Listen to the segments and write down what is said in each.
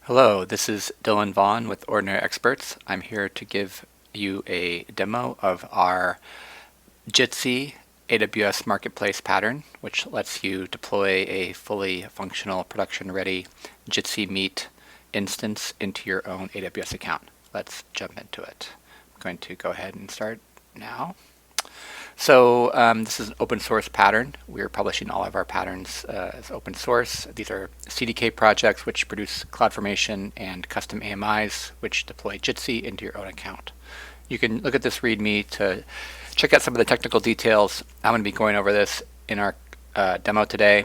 Hello, this is Dylan Vaughn with Ordinary Experts. I'm here to give you a demo of our Jitsi AWS Marketplace pattern, which lets you deploy a fully functional production-ready Jitsi Meet instance into your own AWS account. Let's jump into it. I'm going to go ahead and start now. So this is an open source pattern. We're publishing all of our patterns as open source. These are CDK projects which produce CloudFormation and custom AMIs which deploy Jitsi into your own account. You can look at this README to check out some of the technical details. I'm going to be going over this in our demo today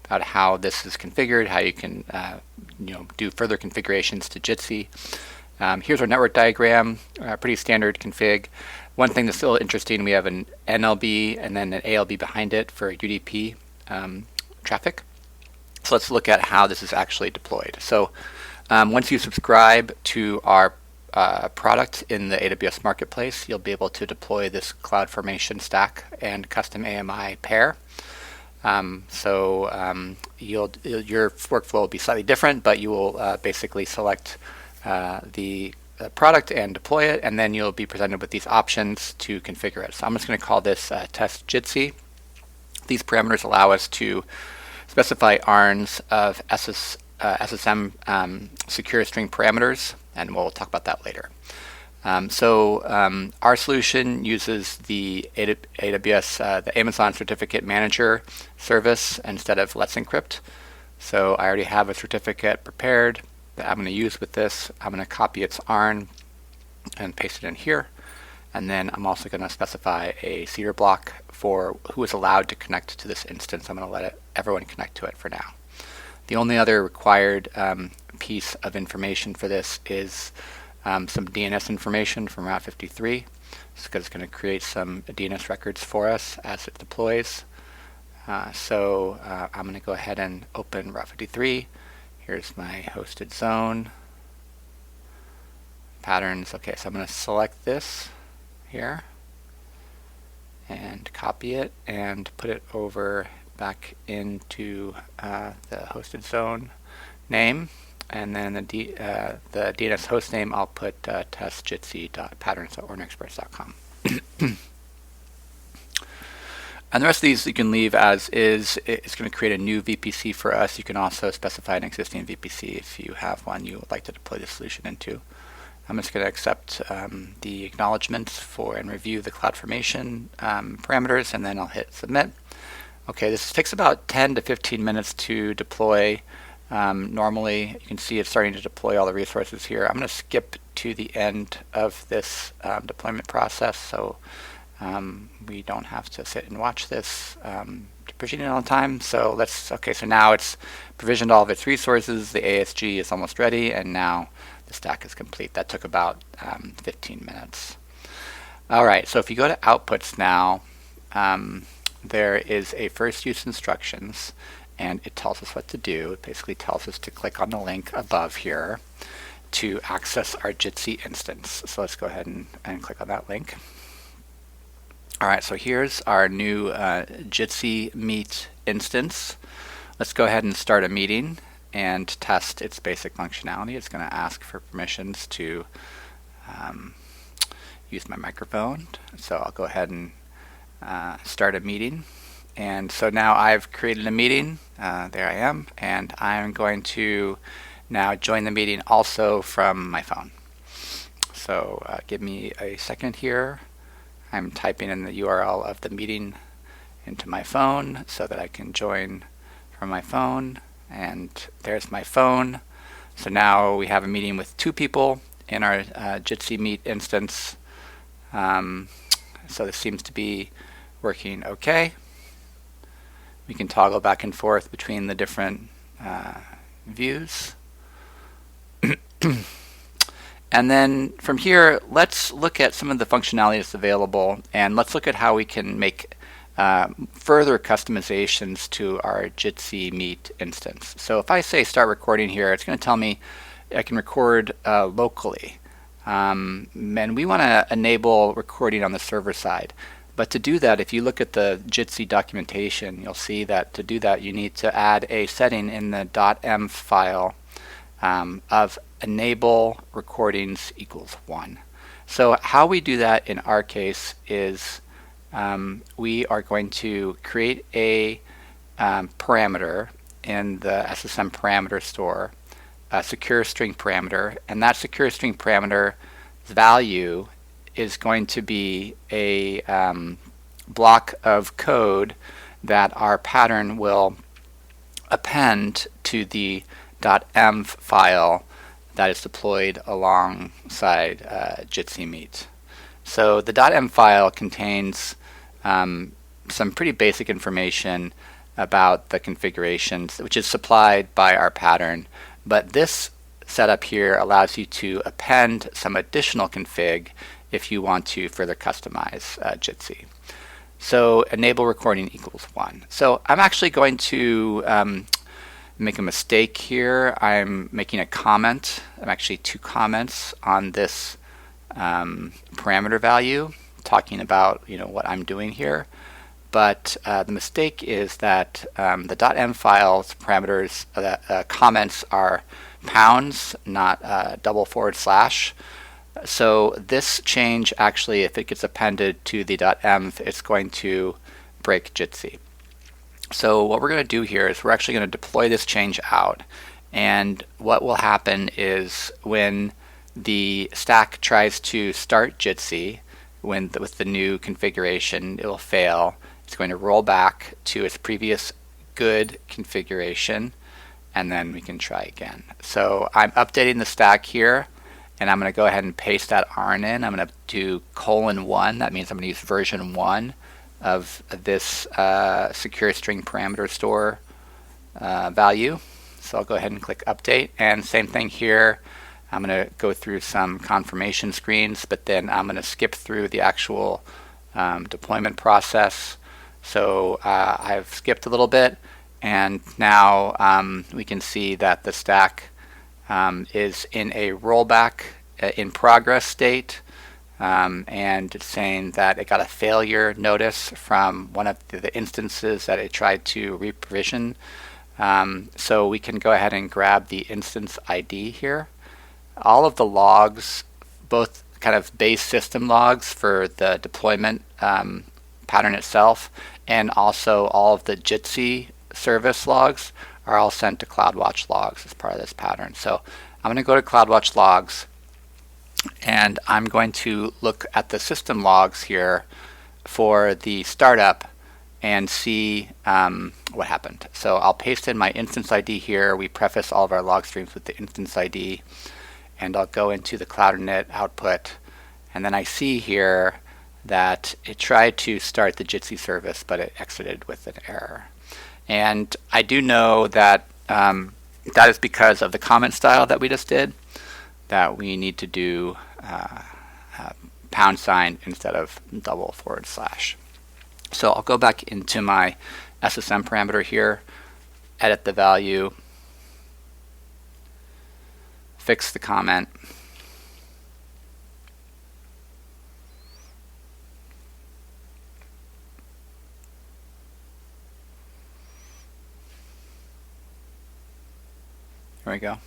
about how this is configured, how you can do further configurations to Jitsi. Here's our network diagram, pretty standard config. One thing that's still interesting, we have an NLB and then an ALB behind it for UDP traffic. So let's look at how this is actually deployed. So once you subscribe to our product in the AWS Marketplace, you'll be able to deploy this CloudFormation stack and custom AMI pair. Your workflow will be slightly different, but you will basically select the product and deploy it, and then you'll be presented with these options to configure it. So I'm just going to call this test Jitsi. These parameters allow us to specify ARNs of SSM secure string parameters, and we'll talk about that later. Our solution uses the AWS, the Amazon Certificate Manager service instead of Let's Encrypt. So I already have a certificate prepared that I'm going to use with this. I'm going to copy its ARN and paste it in here. And then I'm also going to specify a seeder block for who is allowed to connect to this instance. I'm going to let everyone connect to it for now. The only other required piece of information for this is some DNS information from Route 53. It's because it's going to create some DNS records for us as it deploys. I'm going to go ahead and open Route 53. Here's my hosted zone. Patterns. Okay, so I'm going to select this here and copy it and put it over back into the hosted zone name. And then the DNS host name, I'll put testjitsi.patterns.ordinexperts.com. And the rest of these you can leave as is. It's going to create a new VPC for us. You can also specify an existing VPC if you have one you would like to deploy the solution into. I'm just going to accept the acknowledgments for and review the CloudFormation parameters, and then I'll hit submit. Okay, this takes about 10 to 15 minutes to deploy. Normally, you can see it's starting to deploy all the resources here. I'm going to skip to the end of this deployment process, so we don't have to sit and watch this provisioning all the time. So so now it's provisioned all of its resources. The ASG is almost ready, and now the stack is complete. That took about 15 minutes. All right, so if you go to outputs now, there is a first use instructions, and it tells us what to do. It basically tells us to click on the link above here to access our Jitsi instance. So let's go ahead and click on that link. All right, so here's our new Jitsi Meet instance. Let's go ahead and start a meeting and test its basic functionality. It's going to ask for permissions to use my microphone. So I'll go ahead and start a meeting. And so now I've created a meeting. There I am. And I'm going to now join the meeting also from my phone. So give me a second here. I'm typing in the URL of the meeting into my phone so that I can join from my phone. And there's my phone. So now we have a meeting with two people in our Jitsi Meet instance. So this seems to be working okay. We can toggle back and forth between the different views. And then from here, let's look at some of the functionality that's available, and let's look at how we can make further customizations to our Jitsi Meet instance. So if I say start recording here, it's going to tell me I can record locally. And we want to enable recording on the server side. But to do that, if you look at the Jitsi documentation, you'll see that to do that, you need to add a setting in the .m file of enable recordings equals 1. So how we do that in our case is we are going to create a parameter in the SSM parameter store, a secure string parameter, and that secure string parameter value is going to be a block of code that our pattern will append to the .env file that is deployed alongside Jitsi Meet. So the .env file contains some pretty basic information about the configurations, which is supplied by our pattern, but this setup here allows you to append some additional config if you want to further customize Jitsi. So enable recording equals 1. So I'm actually going to make a mistake here. I'm making a comment. I'm actually 2 comments on this parameter value, talking about what I'm doing here. But the mistake is that the .env file's parameters, comments are pounds, not // So this change actually, if it gets appended to the .env, it's going to break Jitsi. So what we're going to do here is we're actually going to deploy this change out. And what will happen is when the stack tries to start Jitsi with the new configuration, it will fail. It's going to roll back to its previous good configuration, and then we can try again. So I'm updating the stack here, and I'm going to go ahead and paste that ARN in. I'm going to do :1. That means I'm going to use version 1 of this secure string parameter store value. So I'll go ahead and click update, and same thing here. I'm going to go through some confirmation screens, but then I'm going to skip through the actual deployment process. So I've skipped a little bit, and now we can see that the stack is in a rollback in progress state, and it's saying that it got a failure notice from one of the instances that it tried to reprovision. So we can go ahead and grab the instance ID here. All of the logs, both kind of base system logs for the deployment pattern itself, and also all of the Jitsi service logs are all sent to CloudWatch logs as part of this pattern. So I'm going to go to CloudWatch logs, and I'm going to look at the system logs here for the startup and see what happened. So I'll paste in my instance ID here. We preface all of our log streams with the instance ID, and I'll go into the CloudInit output, and then I see here that it tried to start the Jitsi service, but it exited with an error. And I do know that that is because of the comment style that we just did, that we need to do # instead of //. So I'll go back into my SSM parameter here, edit the value, fix the comment, there we go.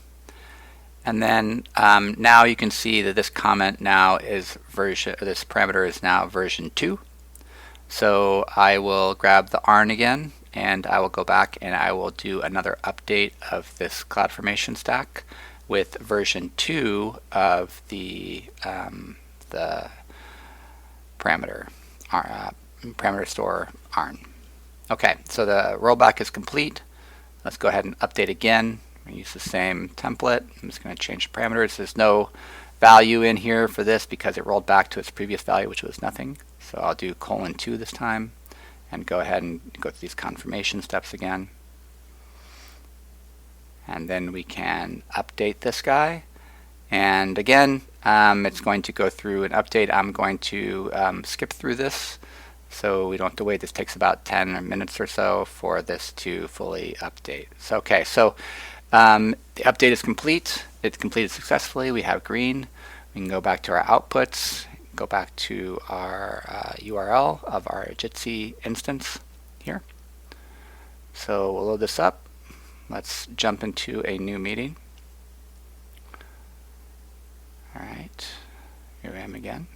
And then now you can see that this comment now is this parameter is now version 2. So I will grab the ARN again, and I will go back and I will do another update of this CloudFormation stack with version 2 of the parameter store ARN. Okay, so the rollback is complete. Let's go ahead and update again. We use the same template. I'm just going to change the parameters. There's no value in here for this because it rolled back to its previous value, which was nothing. So I'll do :2 this time and go ahead and go through these confirmation steps again. And then we can update this guy. And again, it's going to go through an update. I'm going to skip through this so we don't have to wait. This takes about 10 minutes or so for this to fully update. So, okay, so the update is complete. It's completed successfully. We have green. We can go back to our outputs, go back to our URL of our Jitsi instance here. So we'll load this up. Let's jump into a new meeting. here I am again.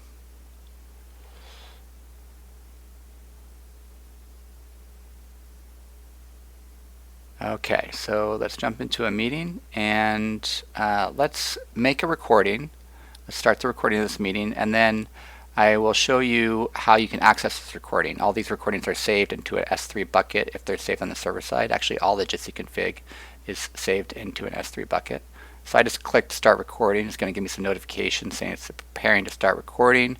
Okay, so let's jump into a meeting and let's make a recording. Let's start the recording of this meeting, and then I will show you how you can access this recording. All these recordings are saved into an S3 bucket if they're saved on the server side. Actually, all the Jitsi config is saved into an S3 bucket. So I just clicked start recording. It's going to give me some notifications saying it's preparing to start recording.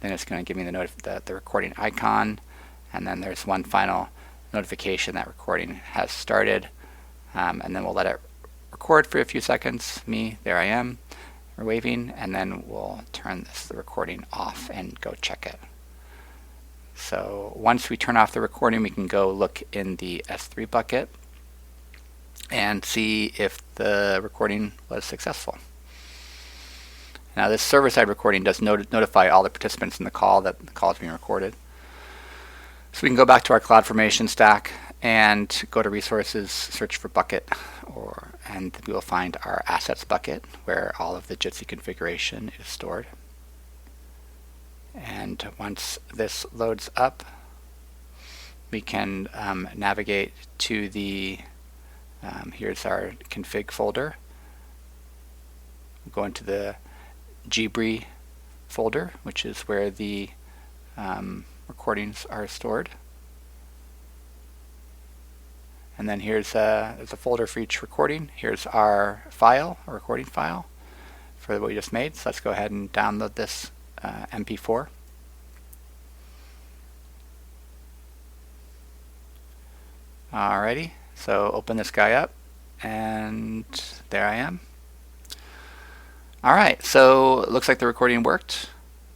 Then it's going to give me the recording icon, and then there's one final notification that recording has started, and then we'll let it record for a few seconds. There I am, we're waving, and then we'll turn the recording off and go check it. So once we turn off the recording, we can go look in the S3 bucket and see if the recording was successful. Now this server-side recording does notify all the participants in the call that the call is being recorded. So we can go back to our CloudFormation stack and go to resources, search for bucket, and we will find our assets bucket where all of the Jitsi configuration is stored. And once this loads up, we can navigate to the, here's our config folder. We'll go into the gbri folder, which is where the recordings are stored. And then there's a folder for each recording. Here's our file, a recording file for what we just made. So let's go ahead and download this MP4. Alrighty, so open this guy up, and there I am. Alright, so it looks like the recording worked.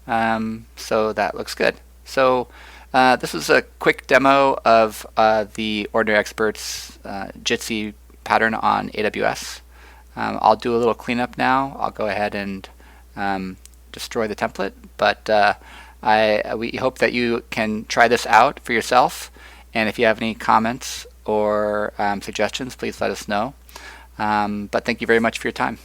So that looks good. So this is a quick demo of the Ordinary Experts Jitsi pattern on AWS. I'll do a little cleanup now. I'll go ahead and destroy the template, but we hope that you can try this out for yourself, and if you have any comments or suggestions, please let us know. But thank you very much for your time.